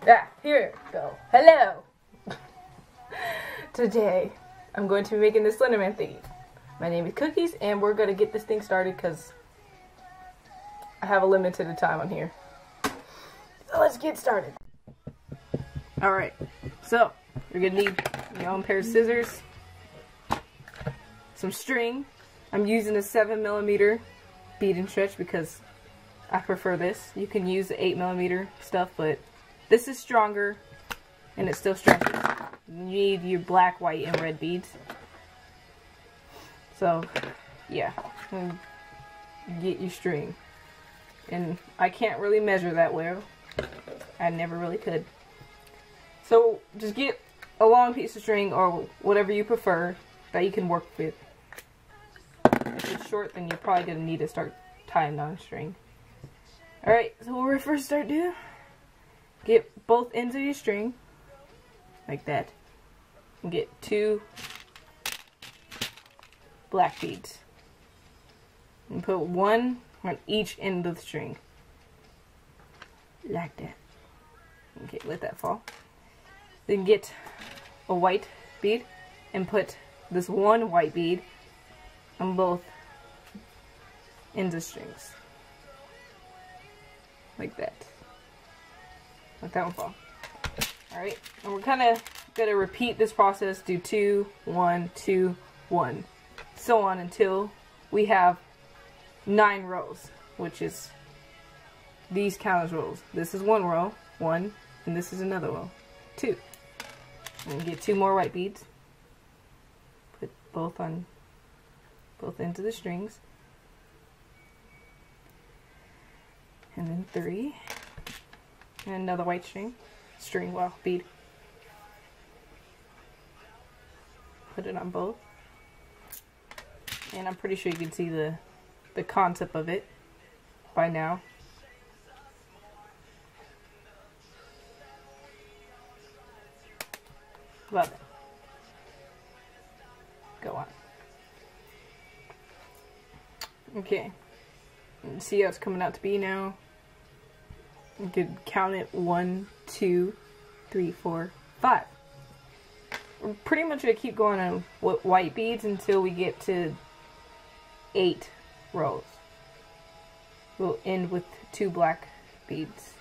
Here we go. Hello! Today, I'm going to be making this slenderman thingy. My name is Cookies, and we're going to get this thing started because I have a limited time on here. So let's get started. Alright, so you're going to need your own pair of scissors, some string. I'm using a 7mm bead and stretch because I prefer this. You can use the 8mm stuff, but this is stronger and it still stretches. You need your black, white, and red beads. So, yeah, get your string. And I can't really measure that well. I never really could. So, just get a long piece of string or whatever you prefer that you can work with. If it's short, then you're probably going to need to start tying on a string. Alright, so what we're first start doing, get both ends of your string, like that, and get 2 black beads. And put 1 on each end of the string. Like that. Okay, let that fall. Then get a white bead and put this 1 white bead on both ends of strings. Like that. Let that one fall. Alright, and we're kind of going to repeat this process, do 2, 1, 2, 1, so on until we have 9 rows, which is these count as rows. This is 1 row, 1, and this is another row, 2. And get 2 more white beads, put both on both ends of the strings, and then 3, and another white bead. Put it on both, and I'm pretty sure you can see the concept of it by now. Love it. Go on. Okay. And see how it's coming out to be now. You could count it 1, 2, 3, 4, 5. We're pretty much going to keep going on white beads until we get to 8 rows. We'll end with 2 black beads.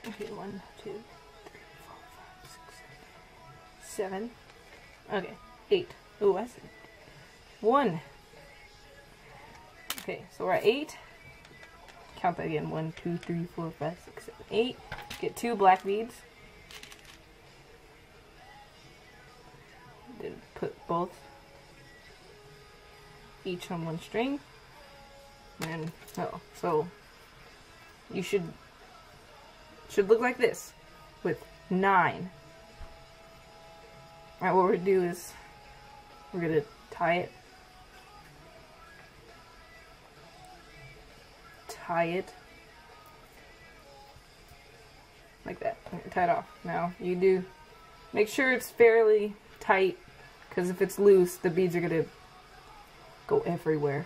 Okay, 1, 2, 3, 4, 5, 6, 7. Okay, 8. Ooh, I see. 1. Okay, so we're at 8. Count that again. 1, 2, 3, 4, 5, 6, 7, 8. Get 2 black beads. Then put both each on 1 string. And so you should look like this with 9. Alright, what we're going to do is we're going to tie it. Like that. Tie it off. Now, make sure it's fairly tight, because if it's loose, the beads are going to go everywhere.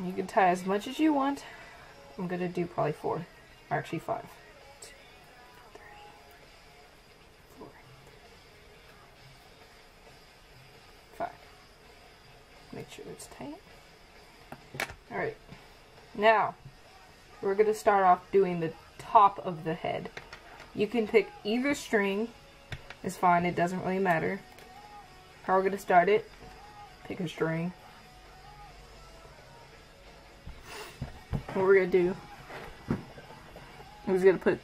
You can tie as much as you want. I'm going to do probably 4, or actually 5. 2, 3, 4, 5. Make sure it's tight. Alright, now we're going to start off doing the top of the head. You can pick either string, it's fine, it doesn't really matter. How we're going to start it, pick a string. What we're going to do is going to put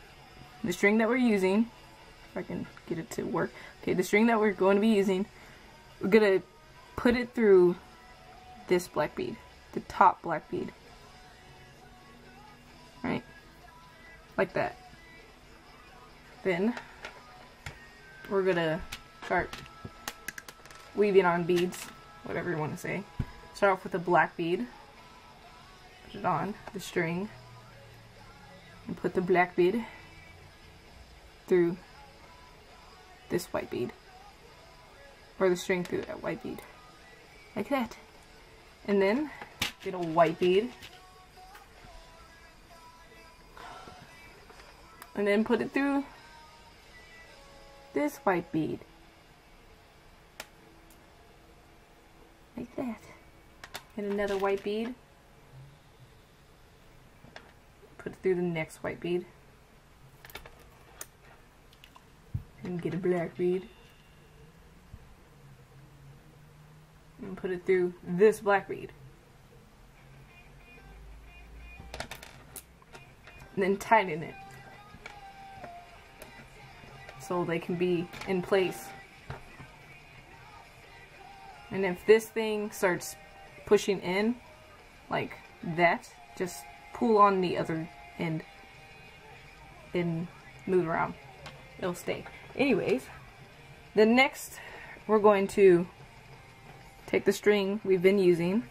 the string that we're using, if I can get it to work. Okay, the string that we're going to be using, we're going to put it through this black bead, the top black bead. Right? Like that. Then we're going to start weaving on beads, whatever you want to say. start off with a black bead. Put it on the string. And put the black bead through this white bead. Or the string through that white bead. Like that. And then get a white bead. And then put it through this white bead. Like that. And another white bead. Put it through the next white bead. And get a black bead. And put it through this black bead. And then tighten it. So they can be in place. And if this thing starts pushing in, like that, just pull on the other end and move around. It'll stay. Anyways, the next we're going to take the string we've been using,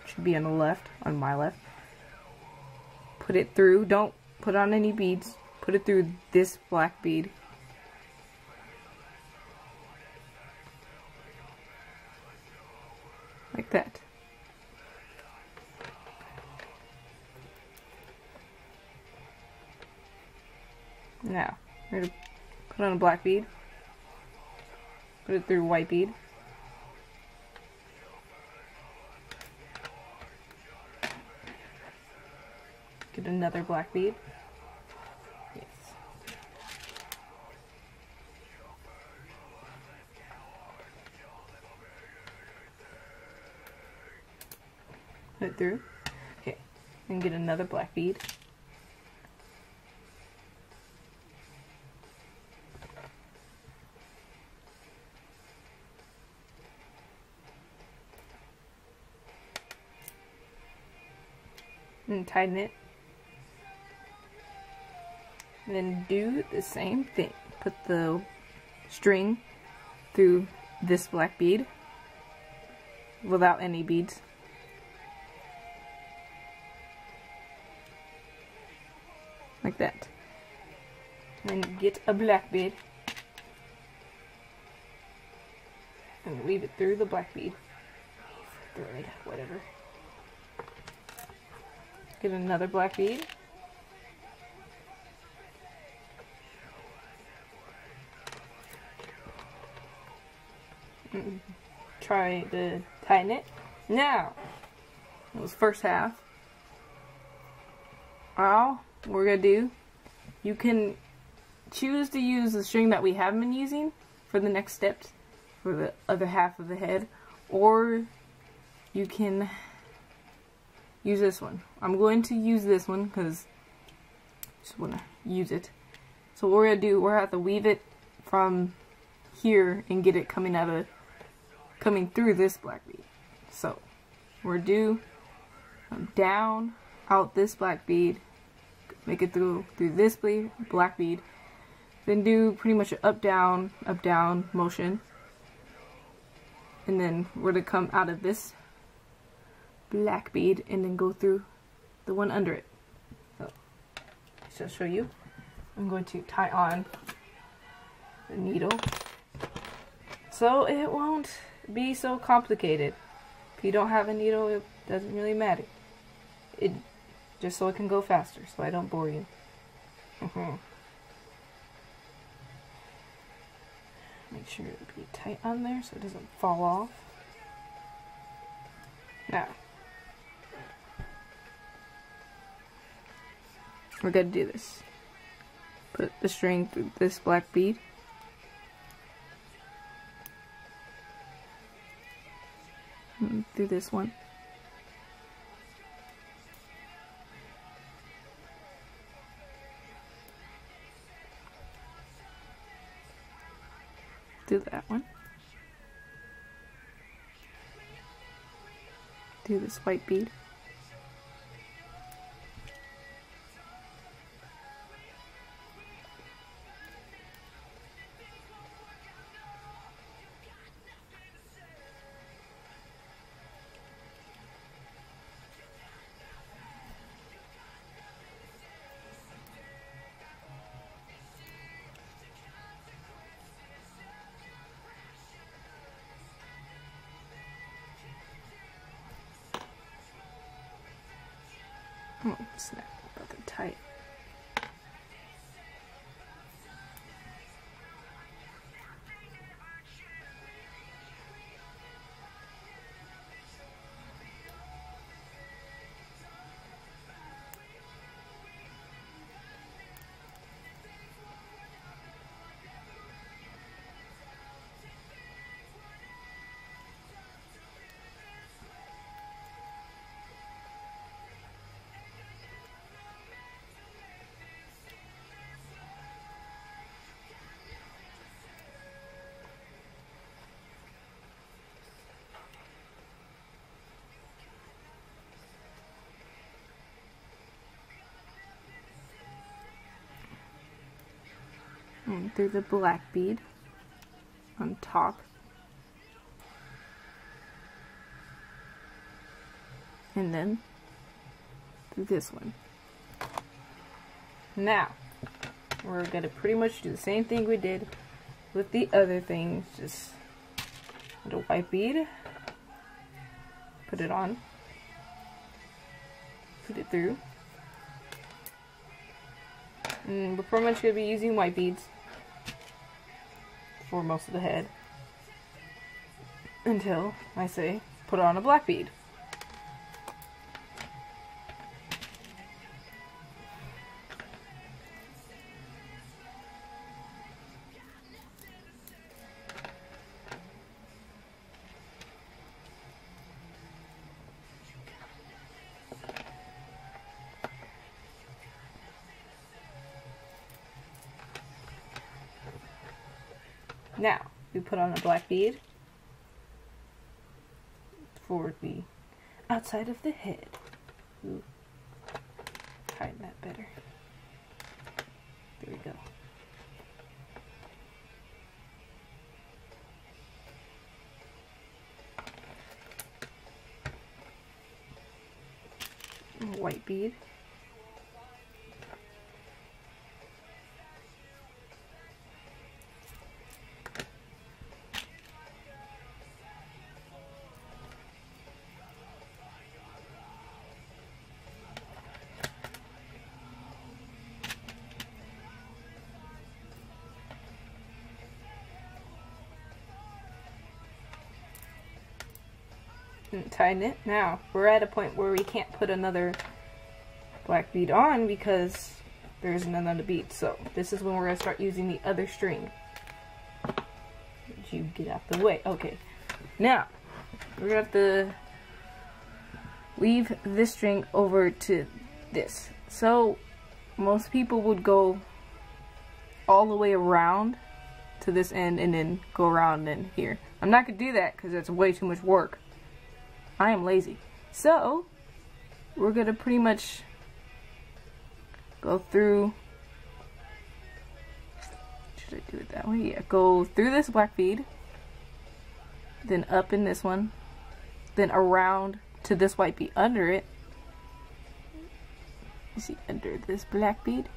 should be on the left, on my left, put it through, don't put on any beads, put it through this black bead. Like that. Now, we're going to put on a black bead, put it through white bead, get another black bead, yes, put it through, okay, and get another black bead. And tighten it. And then do the same thing. Put the string through this black bead without any beads. Like that. And get a black bead and weave it through the black bead. Thread, whatever. Get another black bead. And try to tighten it. Now, that was first half. Now, what we're going to do, you can choose to use the string that we haven't been using for the next steps, for the other half of the head, or you can use this one. I'm going to use this one because I just want to use it. So what we're going to do, we're going to have to weave it from here and get it coming through this black bead. So we're going to do down, out this black bead, make it through this black bead, then do pretty much an up down motion, and then we're going to come out of this black bead and then go through the one under it. So just to show you, I'm going to tie on the needle so it won't be so complicated. If you don't have a needle, it doesn't really matter. It just so it can go faster, so I don't bore you. Make sure it be tight on there so it doesn't fall off. Now, we're going to do this. Put the string through this black bead. And through this one. Do that one. Do this white bead. Oh, snap, about to tie it. And through the black bead on top, and then through this one. Now we're gonna pretty much do the same thing we did with the other things. Just put a white bead, put it on, put it through, and we're pretty much gonna be using white beads for most of the head until I say put on a black bead. Now, we put on a black bead for the outside of the head. Ooh, tighten that better. There we go. And a white bead. And tighten it. Now we're at a point where we can't put another black bead on because there isn't another bead. So this is when we're going to start using the other string. Did you get out the way? Okay. Now we're going to have to weave this string over to this. So most people would go all the way around to this end and then go around in here. I'm not going to do that because that's way too much work. I am lazy. So we're gonna pretty much go through, should I do it that way? Yeah, go through this black bead, then up in this one, then around to this white bead under it. You see under this black bead?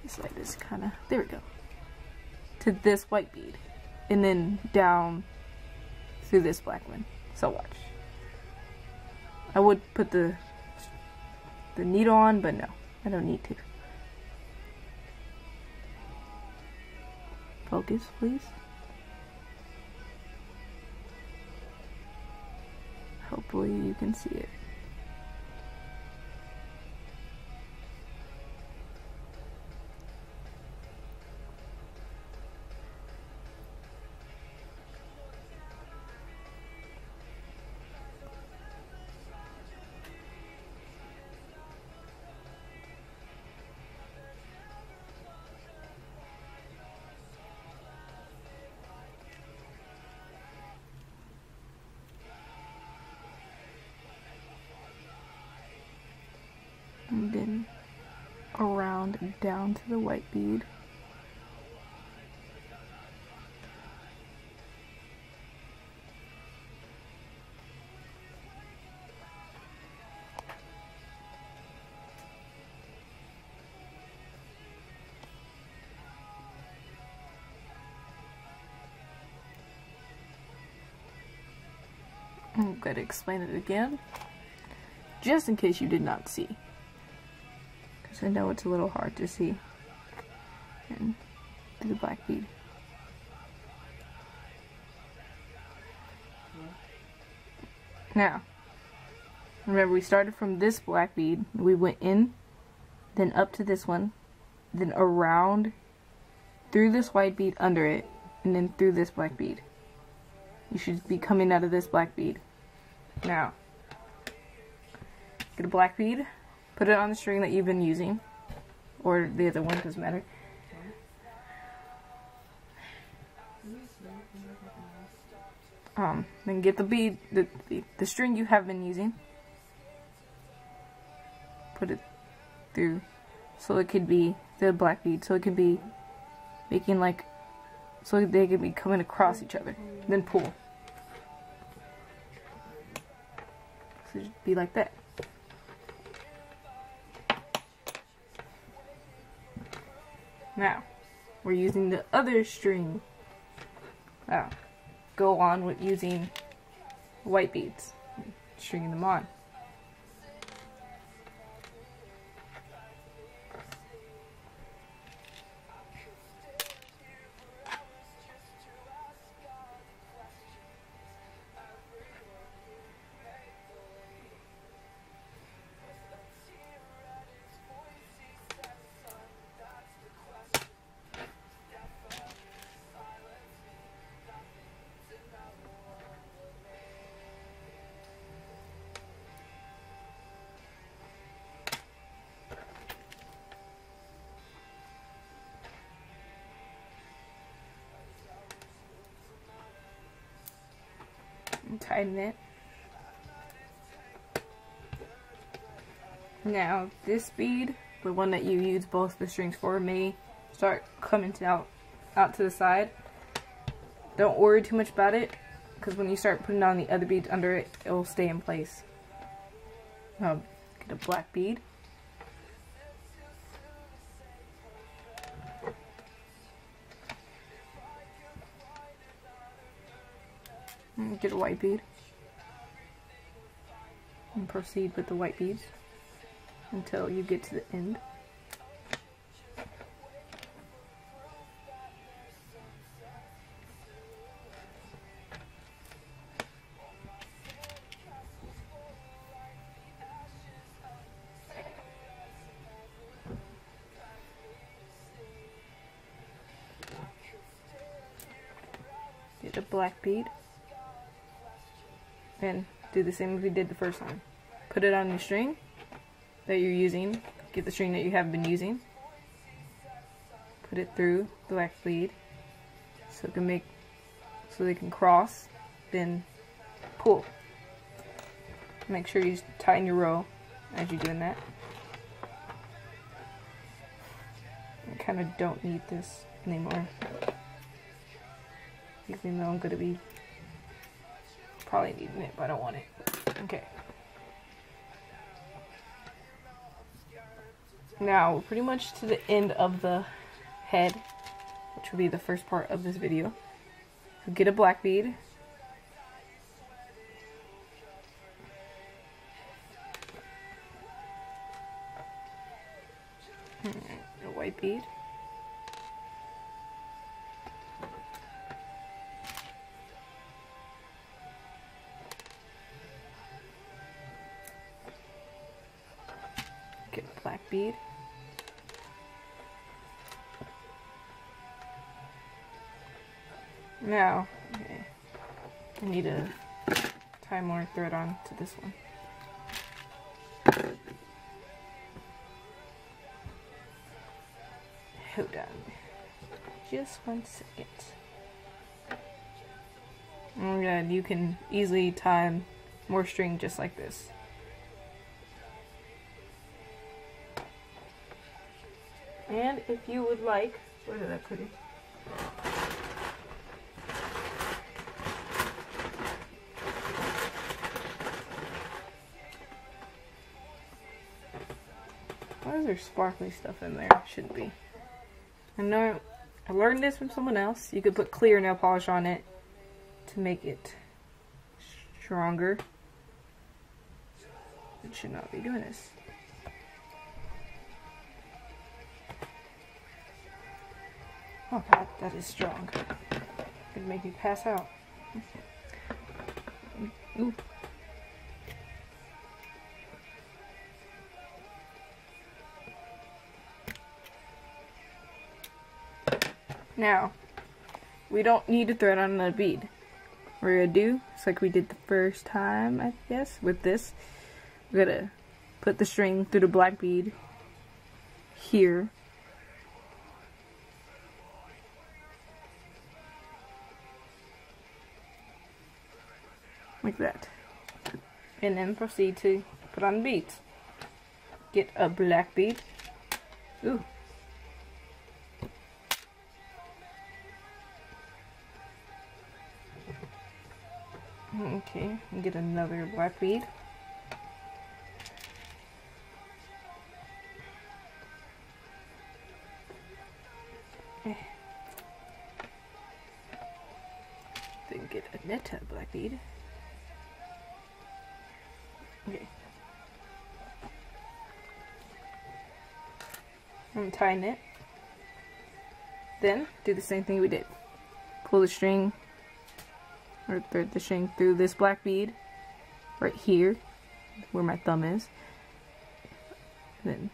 It's like this kinda, there we go. To this white bead. And then down through this black one. So watch. I would put the needle on, but no, I don't need to. Focus, please. Hopefully you can see it. And then around down to the white bead. I'm going to explain it again. just in case you did not see. Because I know it's a little hard to see. And do the black bead. Now, remember we started from this black bead, we went in, then up to this one, then around, through this white bead under it, and then through this black bead. You should be coming out of this black bead. Now, get a black bead, put it on the string that you've been using, or the other one, doesn't matter. Then get the bead, the string you have been using, put it through, so it could be the black bead, so it could be making like, so they could be coming across each other. Then pull. So it should be like that. Now, we're using the other string. Now, go on with using white beads, stringing them on. And tighten it. Now this bead, the one that you use both the strings for, may start coming out to the side. Don't worry too much about it, because when you start putting on the other beads under it, it will stay in place. Get a black bead. And get a white bead. And proceed with the white beads until you get to the end. Get a black bead. And do the same as we did the first time. Put it on your string that you're using. Get the string that you have been using. Put it through the black bead so it can make, so they can cross. Then pull. Make sure you tighten your row as you're doing that. I kind of don't need this anymore, even though I'm going to be probably needing it, but I don't want it. Okay. Now, we're pretty much to the end of the head, which will be the first part of this video. So get a black bead. A white bead. Get a black bead. Now, okay, I need to tie more thread on to this one. Hold on. Just 1 second. Oh my god, you can easily tie more string just like this. And if you would like, where did I put it? Why is there sparkly stuff in there? Shouldn't be. I know I learned this from someone else. You could put clear nail polish on it to make it stronger. It should not be doing this. Oh god, that is strong. Could make me pass out. Ooh. Now, we don't need to thread on another bead. We're gonna do, it's like we did the first time, I guess, with this. We're gonna put the string through the black bead here. Like that. And then proceed to put on the beads. Get a black bead. Ooh. Okay, and get another black bead. Then get another black bead. Okay. I'm tying it. Then do the same thing we did. Pull the string, or thread the string through this black bead right here where my thumb is. Then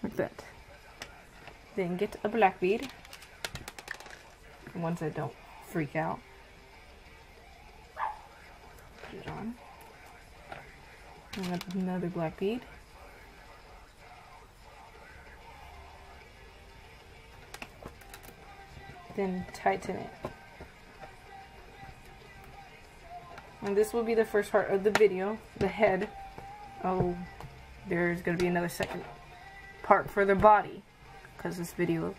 like that. Then get a black bead. The ones that don't freak out. Put it on. And another black bead. Then tighten it. And this will be the first part of the video, the head. Oh, there's going to be another second part for the body, because this video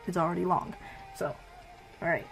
is already long. So, alright.